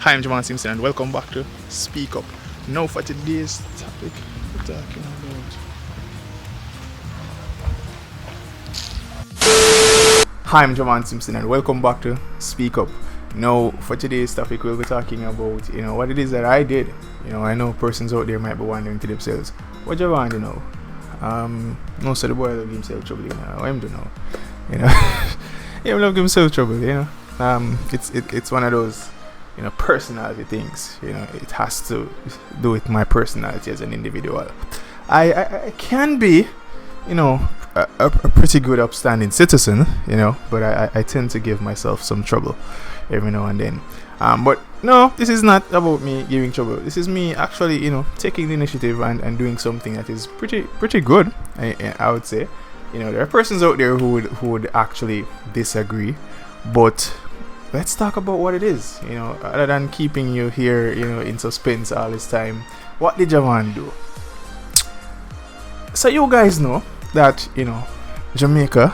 Hi, I'm Javaune Simpson and welcome back to SpeakUp. Now for today's topic, we're talking about... Hi, I'm Javaune Simpson and welcome back to SpeakUp. Now for today's topic, we'll be talking about, what it is that I did. I know persons out there might be wondering to themselves, what Javaune, no, so the boy will give himself trouble, what him do now, he will give himself trouble, it's one of those, personality things. It has to do with my personality as an individual. I can be, a pretty good upstanding citizen, but I tend to give myself some trouble every now and then. But no, this is not about me giving trouble. This is me actually, taking the initiative and doing something that is pretty good. I would say, there are persons out there who would actually disagree, but let's talk about what it is. Other than keeping you here, in suspense all this time, what did Javaune do? So you guys know that, Jamaica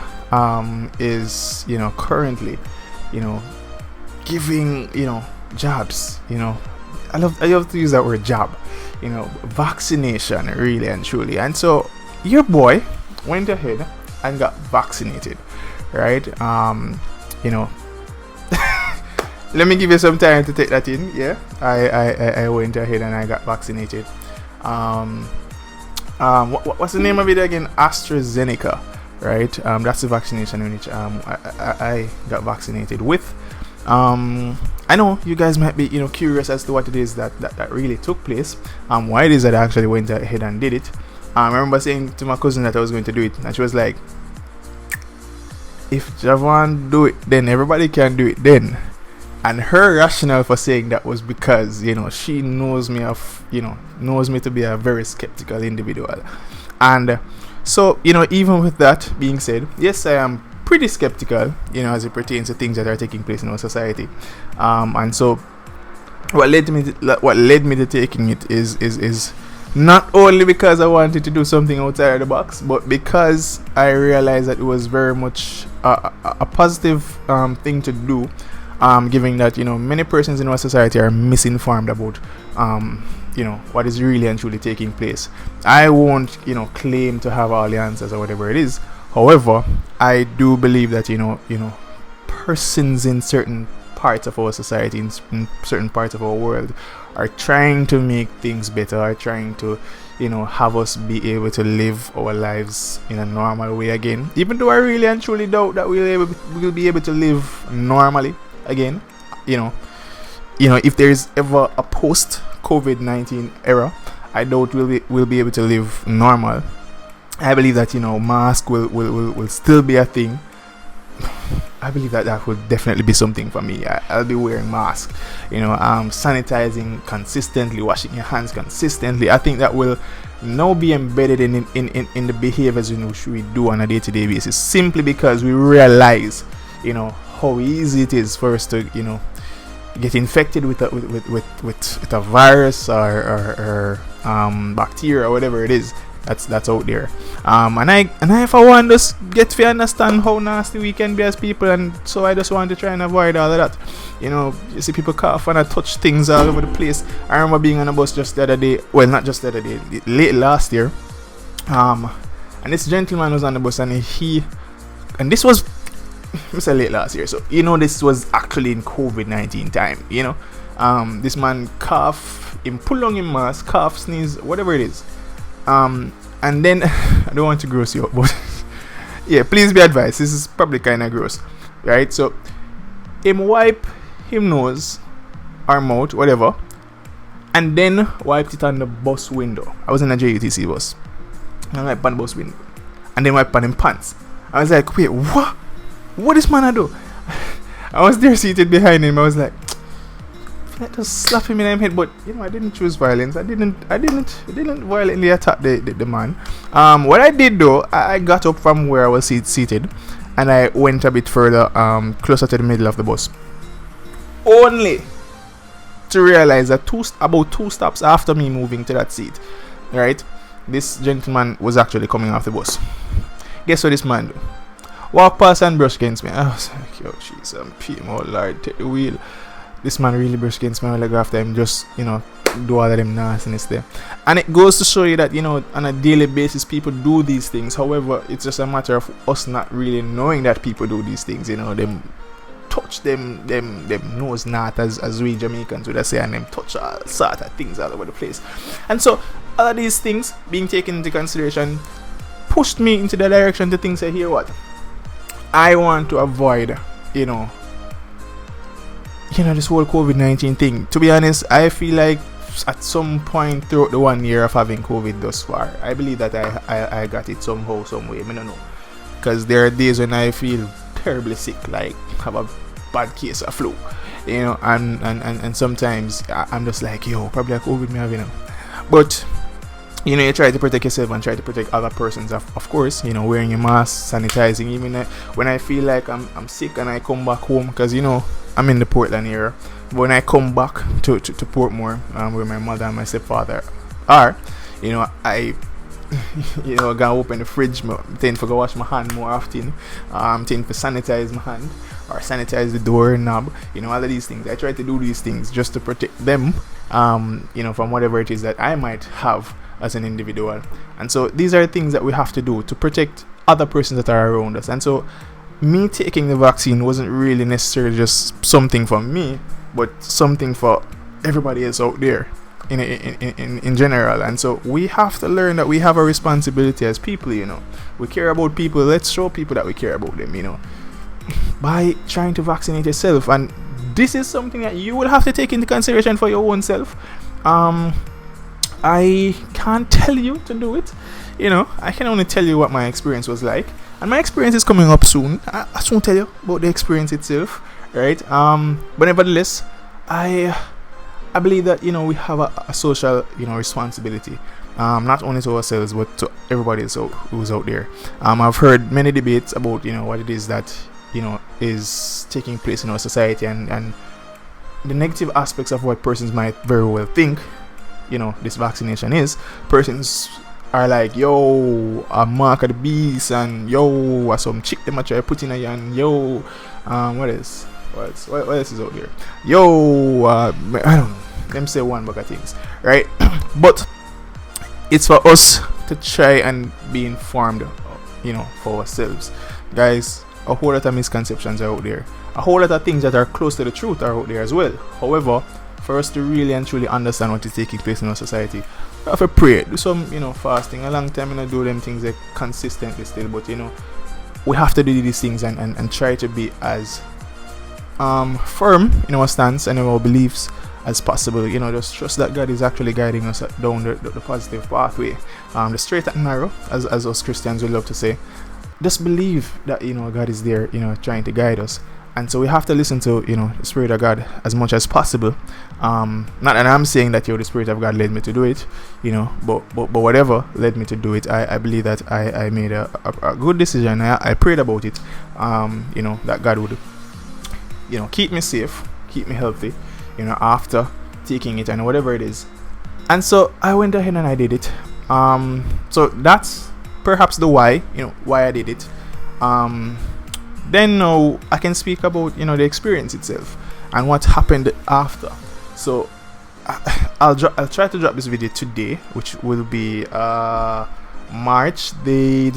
is, currently, giving, jobs, I love to use that word job, vaccination really and truly. And so your boy went ahead and got vaccinated, right? Let me give you some time to take that in. Yeah, I went ahead and I got vaccinated. What's the name of it again? AstraZeneca, right? That's the vaccination in which I got vaccinated with. I know you guys might be curious as to what it is that really took place. Why it is that I actually went ahead and did it. I remember saying to my cousin that I was going to do it, and she was like, "If Javaune do it, then everybody can do it then." And her rationale for saying that was because, she knows me knows me to be a very skeptical individual. And so, even with that being said, yes, I am pretty skeptical, as it pertains to things that are taking place in our society. And so what led me to taking it is not only because I wanted to do something outside of the box, but because I realized that it was very much a positive thing to do. Given that many persons in our society are misinformed about what is really and truly taking place. I won't claim to have all the answers or whatever it is. However, I do believe that persons in certain parts of our society, in certain parts of our world, are trying to make things better, are trying to have us be able to live our lives in a normal way again. Even though I really and truly doubt that we'll be able to live normally again, if there's ever a post COVID-19 era, I doubt we'll be able to live normal. I believe that mask will still be a thing. I believe that will definitely be something for me. I'll be wearing mask, sanitizing consistently, washing your hands consistently. I think that will now be embedded in the behaviors which we do on a day-to-day basis, simply because we realize how easy it is for us to get infected with a virus or bacteria or whatever it is that's out there. And I for one just get to understand how nasty we can be as people, and so I just want to try and avoid all of that. You see people cough and I touch things all over the place. I remember being on a bus just the other day, well, not just the other day, late last year, and this gentleman was on the bus, and this was late last year, so this was actually in COVID-19 time. This man cough, him pull on him mask, cough, sneeze, whatever it is, and then I don't want to gross you up, but yeah, please be advised, this is probably kind of gross, right? So him wipe him nose or mouth, whatever, and then wiped it on the bus window. I was in a JUTC bus, and I wiped on the bus window, and then wiped on him pants. I was like, wait, what this man I do? I was there seated behind him. I was like, I just slap him in the head, but I didn't choose violence. I didn't violently attack the man. What I did though, I got up from where I was seated, and I went a bit further, closer to the middle of the bus, only to realize that about two stops after me moving to that seat, right, this gentleman was actually coming off the bus. Guess what this man do? Walk past and brush against me. I was like, yo, jeez, I'm peeing, oh Lord, take the wheel. this man really brush against my leg after him just, do all of them nastiness there. And it goes to show you that, on a daily basis people do these things. However, it's just a matter of us not really knowing that people do these things. Them touch them nose not, as we Jamaicans would say, and them touch all sort of things all over the place. And so all of these things being taken into consideration pushed me into the direction to think, say, here what, I want to avoid, this whole COVID-19 thing. To be honest, I feel like at some point throughout the 1 year of having COVID thus far, I believe that I got it somehow, some way. I don't know, because there are days when I feel terribly sick, like have a bad case of flu, and sometimes I'm just like, probably a COVID me having, but you try to protect yourself and try to protect other persons, of course, wearing your mask, sanitizing. Even when I feel like I'm sick and I come back home, because I'm in the Portland area, but when I come back to Portmore, where my mother and my stepfather are, I gonna open the fridge, tend to go wash my hand more often, tend to sanitize my hand or sanitize the door knob, all of these things. I try to do these things just to protect them, from whatever it is that I might have as an individual. And so these are things that we have to do to protect other persons that are around us. And so me taking the vaccine wasn't really necessarily just something for me, but something for everybody else out there in general. And so we have to learn that we have a responsibility as people. We care about people. Let's show people that we care about them, by trying to vaccinate yourself. And this is something that you will have to take into consideration for your own self. I can't tell you to do it. I can only tell you what my experience was like, and my experience is coming up soon. I soon tell you about the experience itself, right? But nevertheless, I believe that we have a social responsibility, not only to ourselves but to everybody else who's out there. I've heard many debates about what it is that is taking place in our society, and the negative aspects of what persons might very well think this vaccination is. Persons are like, yo, a mark of the beast, and yo, some chick them try putting a and yo, what else is out there? Yo, I don't know. Them say one bag of things, right? But it's for us to try and be informed, for ourselves, guys. A whole lot of misconceptions are out there. A whole lot of things that are close to the truth are out there as well. However, for us to really and truly understand what is taking place in our society, we have to pray, do some, fasting. A long time, do them things like consistently still, but we have to do these things and try to be as firm in our stance and in our beliefs as possible. Just trust that God is actually guiding us down the positive pathway, the straight and narrow, as us Christians would love to say. Just believe that God is there, trying to guide us. And so we have to listen to the Spirit of God as much as possible. Not that I'm saying that the Spirit of God led me to do it, but whatever led me to do it, I believe that I made a good decision. I prayed about it, that God would keep me safe, keep me healthy, after taking it and whatever it is. And so I went ahead and I did it. So that's perhaps the why I did it. Then now I can speak about the experience itself and what happened after. So I'll try to drop this video today, which will be March the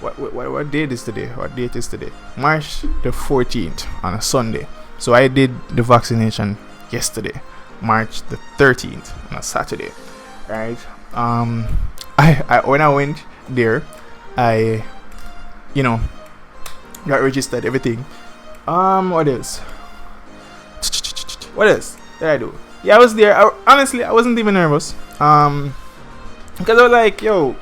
what date is today? What date is today? March the 14th on a Sunday. So I did the vaccination yesterday, March the 13th on a Saturday, right? I when I went there, I got registered, everything. What else? What else did I do? Yeah, I was there. Honestly, I wasn't even nervous. Because I was like, yo,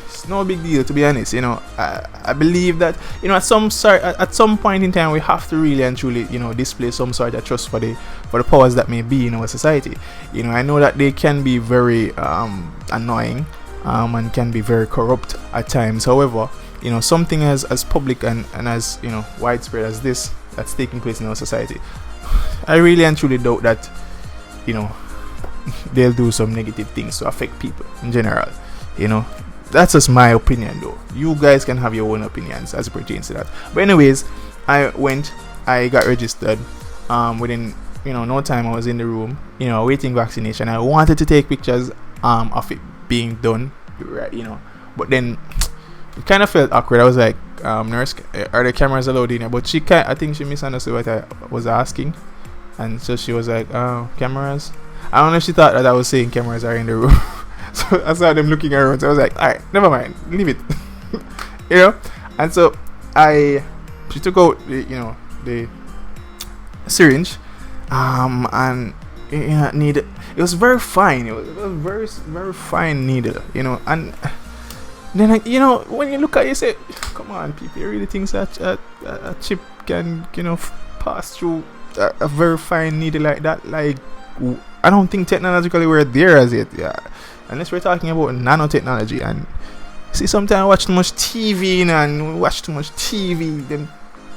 it's no big deal, to be honest. I believe that at some point in time we have to really and truly display some sort of trust for the powers that may be in our society. I know that they can be very annoying, and can be very corrupt at times. However, something as public and as widespread as this that's taking place in our society, I really and truly doubt that they'll do some negative things to affect people in general. That's just my opinion, though. You guys can have your own opinions as it pertains to that. But anyways, I got registered. Within no time, I was in the room, waiting vaccination. I wanted to take pictures of it being done, right, but then it kind of felt awkward. I was like, nurse, are the cameras allowed in here? But I think she misunderstood what I was asking, and so she was like, oh, cameras. I don't know if she thought that I was saying cameras are in the room. So I saw them looking around, so I was like, alright, never mind, leave it. And so she took out the syringe, and needle. It was very fine. It was a very, very fine needle, and then when you look at it, you say, come on, people, you really think that a chip can pass through a very fine needle like that? Like, I don't think technologically we're there as yet, unless we're talking about nanotechnology. And see, sometimes I watch too much TV, then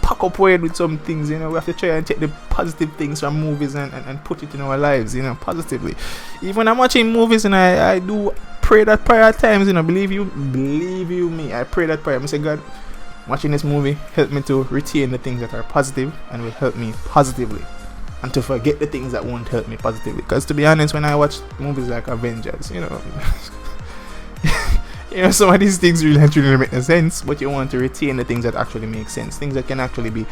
pack up weird with some things, we have to try and take the positive things from movies and put it in our lives, positively. Even when I'm watching movies, and I do pray that prayer at times, believe you me, I pray that prayer. I say, God, watching this movie help me to retain the things that are positive and will help me positively, and to forget the things that won't help me positively. Because to be honest, when I watch movies like Avengers, some of these things really don't make no sense, but you want to retain the things that actually make sense, things that can actually be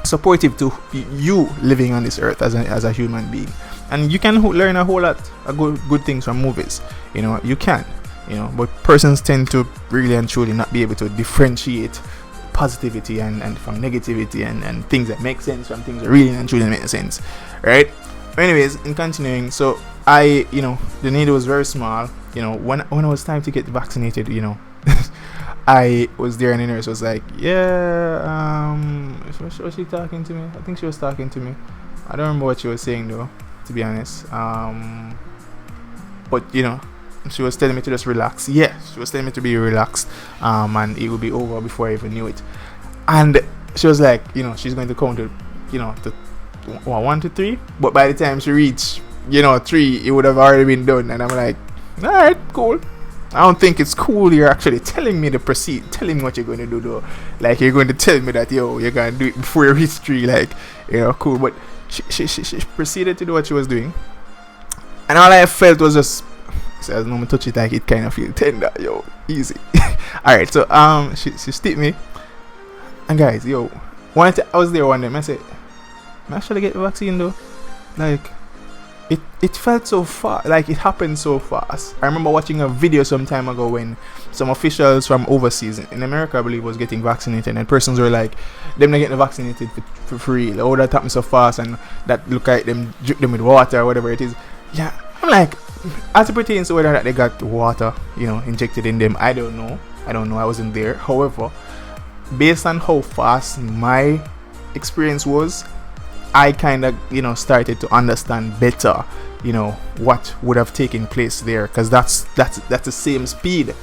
supportive to you living on this earth as a human being. And you can learn a whole lot of good things from movies, you can, but persons tend to really and truly not be able to differentiate positivity and from negativity, and things that make sense from things that really and truly make sense, right? Anyways, in continuing, so the needle was very small. When it was time to get vaccinated, I was there, and the nurse was like, was she talking to me? I think she was talking to me. I don't remember what she was saying though, to be honest. But she was telling me to just relax. Yeah, she was telling me to be relaxed, and it would be over before I even knew it. And she was like, she's going to count to, to 1 to 3. But by the time she reached, 3, it would have already been done. And I'm like, alright, cool. I don't think it's cool you're actually telling me to proceed, telling me what you're going to do though. Like, you're going to tell me that, you're going to do it before you reach 3, like, cool. But she proceeded to do what she was doing. And all I felt was just, so as no touch it, like, it kind of feel tender, easy. Alright, so she stipped me. And guys, I was there one day, I said, I actually get the vaccine though. Like, it felt so fast, like it happened so fast. I remember watching a video some time ago when some officials from overseas in America, I believe, was getting vaccinated, and persons were like, them not getting vaccinated for free. Oh, that happened so fast, and that look like them drip them with water or whatever it is. Yeah, I'm like, as it pertains to whether that they got water, injected in them, I don't know. I wasn't there. However, based on how fast my experience was, I kind of, started to understand better, what would have taken place there, because that's the same speed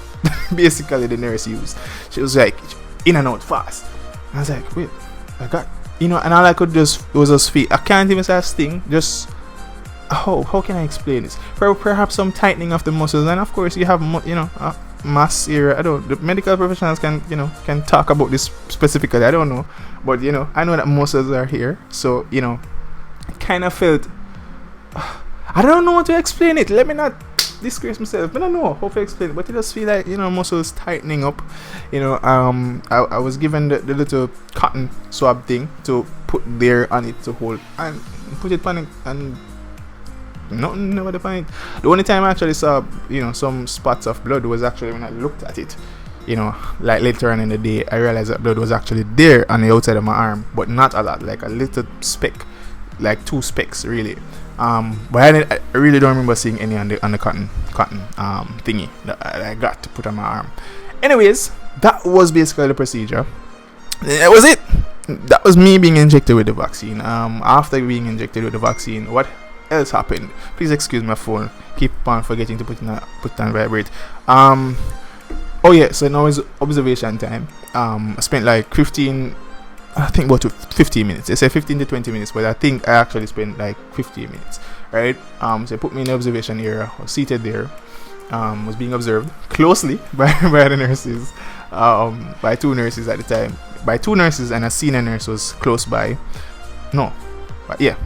basically the nurse used. She was like, in and out fast. I was like, wait, I got, and all I could was just feel, I can't even say a sting, just, how can I explain this? Perhaps some tightening of the muscles, and of course you have, mass area. I don't, the medical professionals can talk about this specifically, I don't know, but I know that muscles are here, so kind of felt, I don't know how to explain it. Let me not disgrace myself, but I don't know how to explain it, but it just feel like muscles tightening up. I was given the little cotton swab thing to put there on it to hold, and put it on it, and nothing never defined. The only time I actually saw some spots of blood was actually when I looked at it. Like later on in the day, I realized that blood was actually there on the outside of my arm, but not a lot, like a little speck, like 2 specks really. But I really don't remember seeing any on the cotton thingy that I got to put on my arm. Anyways, that was basically the procedure. That was it. That was me being injected with the vaccine. After being injected with the vaccine, what else happened? Please excuse my phone. Keep on forgetting to put on vibrate. Oh yeah, so now is observation time. I spent like 15 minutes. They say 15 to 20 minutes, but I think I actually spent like 15 minutes, right? So they put me in the observation area. I was seated there, was being observed closely by the nurses, by 2 nurses at the time. By 2 nurses, and a senior nurse was close by. No,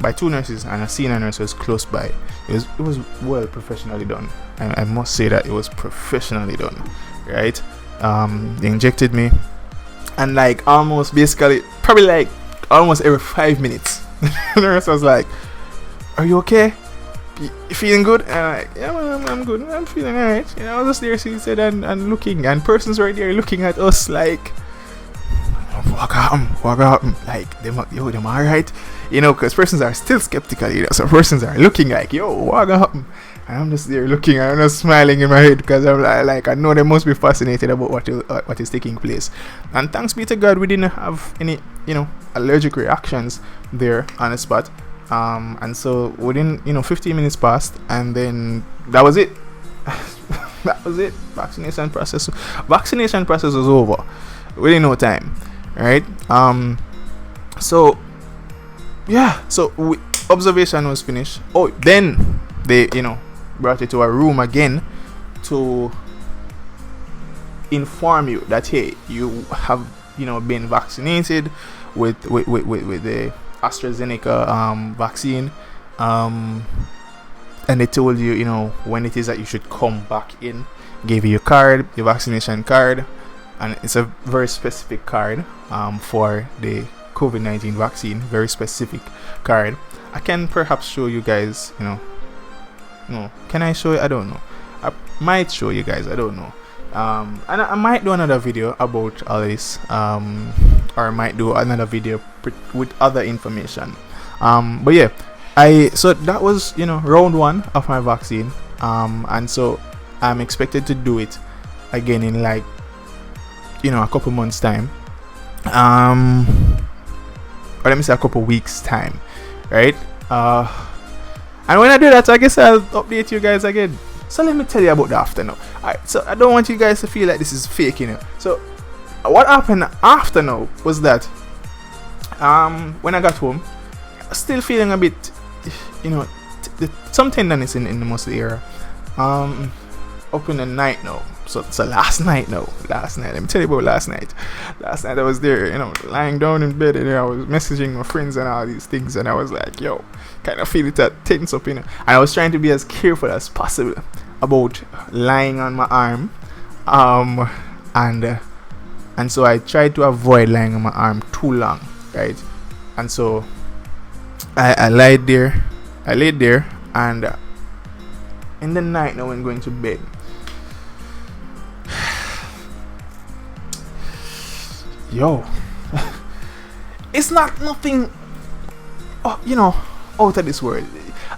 by two nurses, and a senior nurse was close by. It was well professionally done. I must say that it was professionally done, right? They injected me, and like almost basically probably like almost every 5 minutes, the nurse was like, "Are you okay? You feeling good?" And I'm like, "Yeah, man, I'm good. I'm feeling alright." You know, I was just there, she said, and looking, and persons right there looking at us like, what happened? Like, them alright? You know, because persons are still skeptical, you know, so persons are looking like, yo, what happened? And I'm just there looking, and I'm just smiling in my head, because I'm like, I know they must be fascinated about what is taking place. And thanks be to God, we didn't have any, you know, allergic reactions there on the spot. And so within, 15 minutes passed, and then that was it. That was it. Vaccination process was over within no time, right? So observation was finished. Oh, then they, brought you to a room again to inform you that, hey, you have, been vaccinated with the AstraZeneca vaccine, and they told you, when it is that you should come back in. Gave you your card, your vaccination card, and it's a very specific card for the COVID-19 vaccine. Very specific card. I can perhaps show you guys. Can I show you? I don't know. I might show you guys. I don't know. And I might do another video about all this, or I might do another video with other information. But yeah, so that was round 1 of my vaccine, and so I'm expected to do it again in like a couple months time, or let me say a couple weeks time, right? And when I do that, I guess I'll update you guys again. So let me tell you about the after now. Alright, so I don't want you guys to feel like this is fake, So what happened after now was that when I got home, still feeling a bit, some tenderness in the muscle area. Up in the night now. So last night, let me tell you about last night. Last night I was there, lying down in bed, and I was messaging my friends and all these things, and I was like, yo, kind of feel it tense up, and I was trying to be as careful as possible about lying on my arm, and so I tried to avoid lying on my arm too long, right? And so I laid there, and in the night now when going to bed, yo, it's not nothing, out of this world.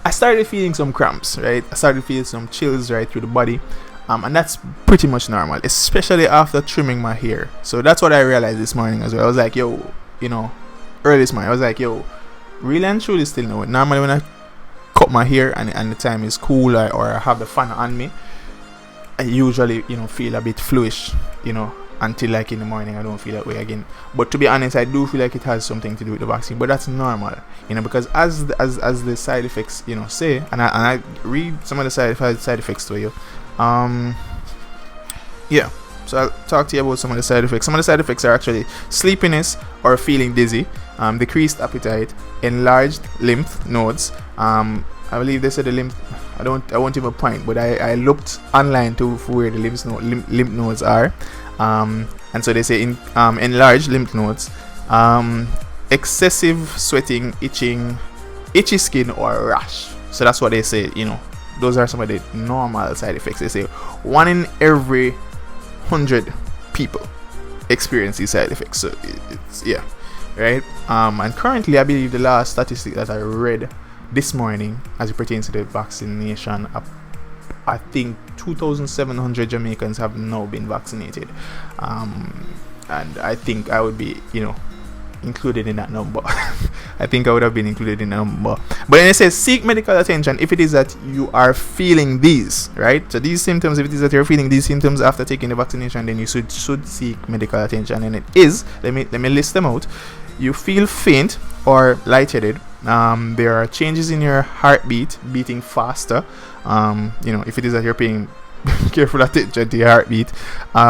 I started feeling some cramps, right? I started feeling some chills right through the body, and that's pretty much normal, especially after trimming my hair. So that's what I realized this morning as well. I was like, yo, early this morning, I was like, yo, really and truly still know it. Normally when I cut my hair and the time is cool, or I have the fan on me, I usually feel a bit fluish, until like in the morning. I don't feel that way again. But to be honest, I do feel like it has something to do with the vaccine, but that's normal, because as the side effects say, and I read some of the side effects to you. Yeah, so I'll talk to you about some of the side effects. Some of the side effects are actually sleepiness or feeling dizzy, decreased appetite, enlarged lymph nodes. I believe they said the lymph. I won't even point, but I looked online to where the lymph nodes are, and so they say enlarged lymph nodes, excessive sweating, itchy skin, or rash. So that's what they say. Those are some of the normal side effects. They say 1 in every 100 people experience these side effects. So it's right. And currently, I believe the last statistic that I read this morning, as it pertains to the vaccination, I think 2,700 Jamaicans have now been vaccinated, and I think I would be, included in that number. I think I would have been included in that number. But then it says seek medical attention if it is that you are feeling these, right? So these symptoms, if it is that you're feeling these symptoms after taking the vaccination, then you should seek medical attention. And it is, let me list them out. You feel faint or lightheaded. There are changes in your heartbeat, beating faster. If it is that you're paying careful attention to your heartbeat,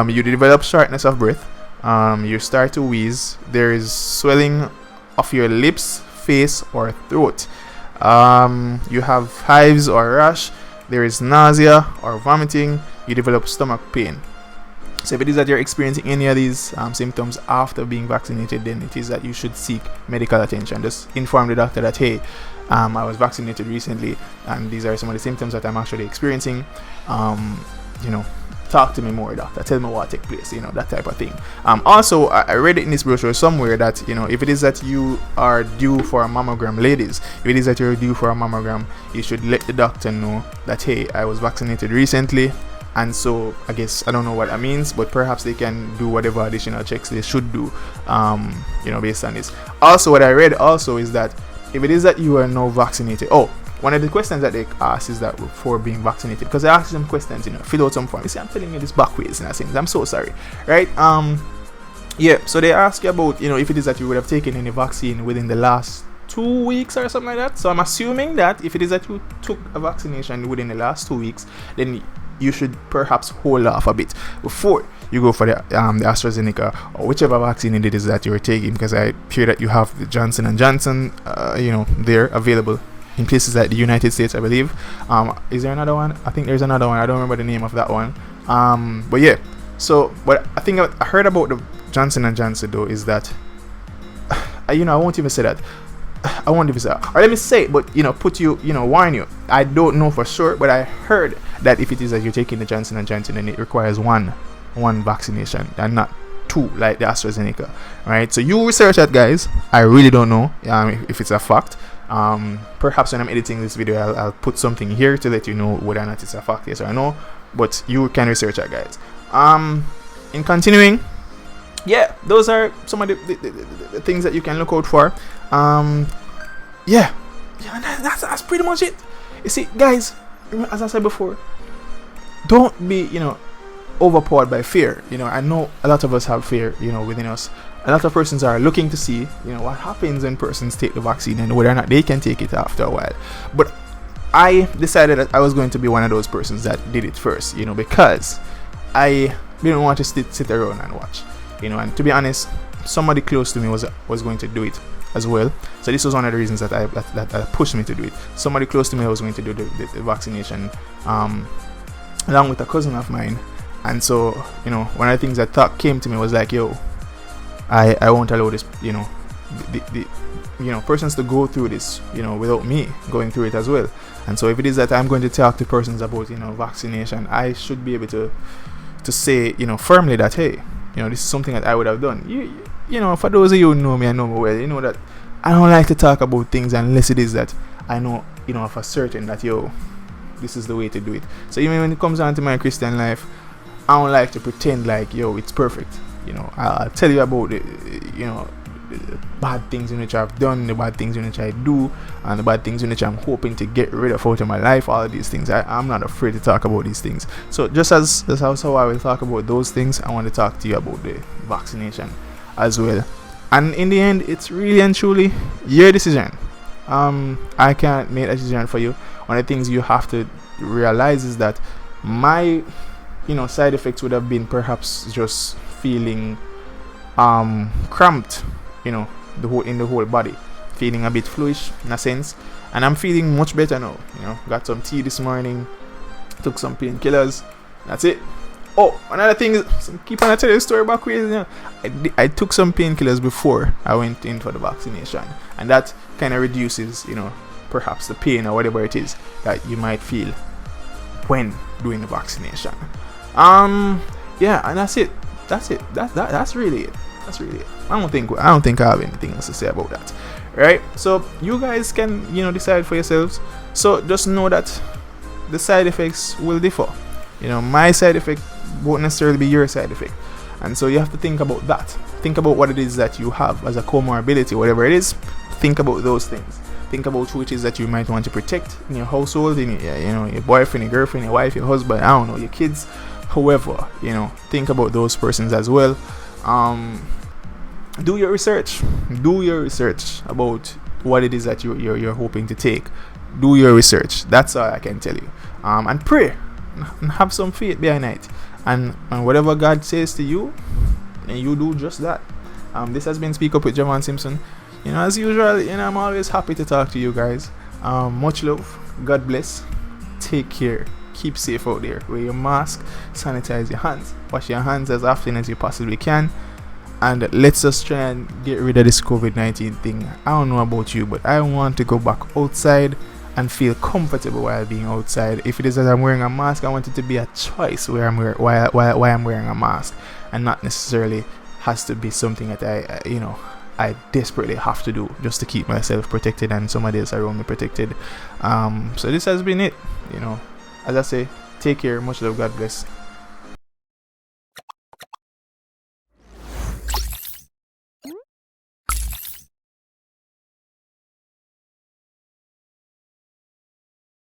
you develop shortness of breath. You start to wheeze. There is swelling of your lips, face, or throat. You have hives or rash. There is nausea or vomiting. You develop stomach pain. So if it is that you're experiencing any of these symptoms after being vaccinated, then it is that you should seek medical attention. Just inform the doctor that, hey, I was vaccinated recently and these are some of the symptoms that I'm actually experiencing. Talk to me more, doctor. Tell me what take place, that type of thing. Also, I read it in this brochure somewhere that, if it is that you are due for a mammogram, ladies, if it is that you're due for a mammogram, you should let the doctor know that, hey, I was vaccinated recently. And so I guess I don't know what that means, but perhaps they can do whatever additional checks they should do, based on this. Also, what I read also is that if it is that you are now vaccinated, one of the questions that they ask is that before being vaccinated, because I asked them questions, fill out some form. You see, I'm telling you this backwards in a sense. I'm so sorry, right? So they ask you about, if it is that you would have taken any vaccine within the last 2 weeks or something like that. So I'm assuming that if it is that you took a vaccination within the last 2 weeks, then you should perhaps hold off a bit before you go for the AstraZeneca or whichever vaccine it is that you're taking, because I hear that you have the Johnson & Johnson, there available in places like the United States, I believe. Is there another one? I think there's another one. I don't remember the name of that one. But yeah. So, but I think I heard about the Johnson & Johnson though is that, I won't even say that. I won't even say that. Or let me say, but warn you. I don't know for sure, but I heard that if it is that you're taking the Johnson & Johnson, then it requires one vaccination and not two like the AstraZeneca, right? So you research that, guys. I really don't know if it's a fact. Perhaps when I'm editing this video, I'll put something here to let you know whether or not it's a fact, yes or no. But you can research that, guys. In continuing, those are some of the things that you can look out for. That's pretty much it. You see, guys, as I said before, don't be overpowered by fear. I know a lot of us have fear within us. A lot of persons are looking to see what happens when persons take the vaccine and whether or not they can take it after a while. But I decided that I was going to be one of those persons that did it first, because I didn't want to sit around and watch, and to be honest, somebody close to me was going to do it as well. So this was one of the reasons that pushed me to do it. Somebody close to me was going to do the vaccination, along with a cousin of mine. And so, one of the things that came to me was like, yo, I won't allow this, persons to go through this, without me going through it as well. And so if it is that I'm going to talk to persons about, vaccination, I should be able to say, firmly that, hey, this is something that I would have done. For those of you who know me and know me well, you know that I don't like to talk about things unless it is that I know, for certain that, this is the way to do it. So even when it comes down to my Christian life, I don't like to pretend like, it's perfect. I'll tell you about the bad things in which I've done, the bad things in which I do, and the bad things in which I'm hoping to get rid of out of my life. All of these things, I'm not afraid to talk about these things. So just as that's how I will talk about those things, I want to talk to you about the vaccination as well. And in the end, it's really and truly your decision. I can't make a decision for you. One of the things you have to realize is that my side effects would have been perhaps just feeling cramped, in the whole body, feeling a bit fluish in a sense, and I'm feeling much better now. Got some tea this morning, took some painkillers, that's it. Another thing is, keep on telling the story backwards. I took some painkillers before I went in for the vaccination, and that kind of reduces, perhaps the pain or whatever it is that you might feel when doing the vaccination. And that's it. That's really it. I don't think I have anything else to say about that. Right? So you guys can, decide for yourselves. So just know that the side effects will differ. My side effect won't necessarily be your side effect. And so you have to think about that. Think about what it is that you have as a comorbidity, whatever it is. Think about those things. Think about who it is that you might want to protect in your household, in your boyfriend, your girlfriend, your wife, your husband, I don't know, your kids, whoever. Think about those persons as well. Do your research. Do your research about what it is that you're hoping to take. Do your research. That's all I can tell you. And pray and have some faith behind it. And whatever God says to you, and you do just that. This has been Speak Up with Javaune Simpson. as usual, I'm always happy to talk to you guys. Much love. God bless. Take care. Keep safe out there. Wear your mask. Sanitize your hands. Wash your hands as often as you possibly can. And let's just try and get rid of this COVID-19 thing. I don't know about you, but I want to go back outside and feel comfortable while being outside. If it is that I'm wearing a mask, I want it to be a choice why I'm wearing a mask, and not necessarily has to be something that I desperately have to do just to keep myself protected and somebody else around me protected. So this has been it. As I say, take care. Much love. God bless.